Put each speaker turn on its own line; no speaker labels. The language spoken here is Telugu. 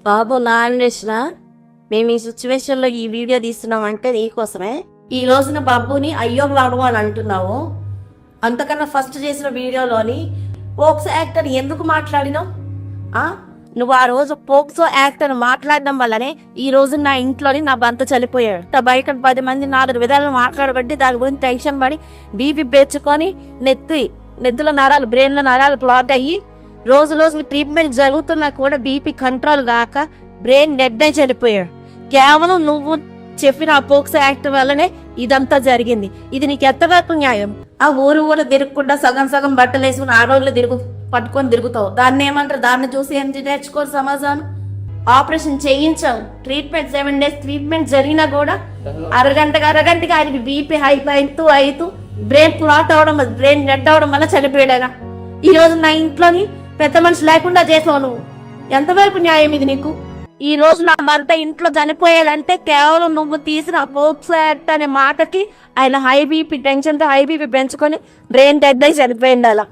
బాబు నా అన్వేషణ, మేము ఈ సిచ్యువేషన్లో ఈ వీడియో తీస్తున్నాం అంటే నీకోసమే. ఈ రోజున బాబుని అయ్యో వాడు అని అంటున్నావు. అంతకన్నా ఫస్ట్ చేసిన వీడియోలోని పోక్సో యాక్టర్ ఎందుకు మాట్లాడినావు? నువ్వు ఆ రోజు పోక్సో యాక్టర్ మాట్లాడడం వల్లనే ఈ రోజు నా ఇంట్లోని నా భర్త చనిపోయాడు. బయట 10 మంది 4 విధాలు మాట్లాడబట్టి దాని గురించి టెన్షన్ పడి బీపీ పెంచుకొని నెత్తుల నరాలు బ్రెయిన్లో నరాలు బ్లాక్ అయ్యి రోజుకి ట్రీట్మెంట్ జరుగుతున్నా కూడా బీపీ కంట్రోల్ కాక బ్రెయిన్ డెడ్ అయి చనిపోయాడు. కేవలం నువ్వు చెప్పిన ఆ పోక్సో యాక్ట్ వల్లనే ఇదంతా జరిగింది. ఇది నీకు ఎంతవరకు న్యాయం? ఆ ఊరు తిరగకుండా సగం బట్టలు వేసుకుని ఆ రోజులు పట్టుకొని తిరుగుతావు. దాన్ని ఏమంటారు? దాన్ని చూసి ఏం నేర్చుకోరు సమాజాన్ని. ఆపరేషన్ చేయించావు, ట్రీట్మెంట్ 7 days ట్రీట్మెంట్ జరిగినా కూడా అరగంటకి ఆయనకి బీపీ అవుతూ బ్రెయిన్ క్లాట్ అవడం, బ్రెయిన్ డెడ్ అవడం వల్ల చనిపోయాడుగా. ఈ రోజు నా ఇంట్లోని పెద్ద మనిషి లేకుండా చేసావు నువ్వు. ఎంతవరకు న్యాయం ఇది నీకు? ఈ రోజు నా భర్త ఇంట్లో చనిపోయాడంటే కేవలం నువ్వు తీసిన పోక్సో యాక్ట్ అనే మాటకి ఆయన హై బీపీ టెన్షన్తో హై బీపీ పెంచుకొని బ్రెయిన్ డెడ్ అయి చనిపోయింది. అలా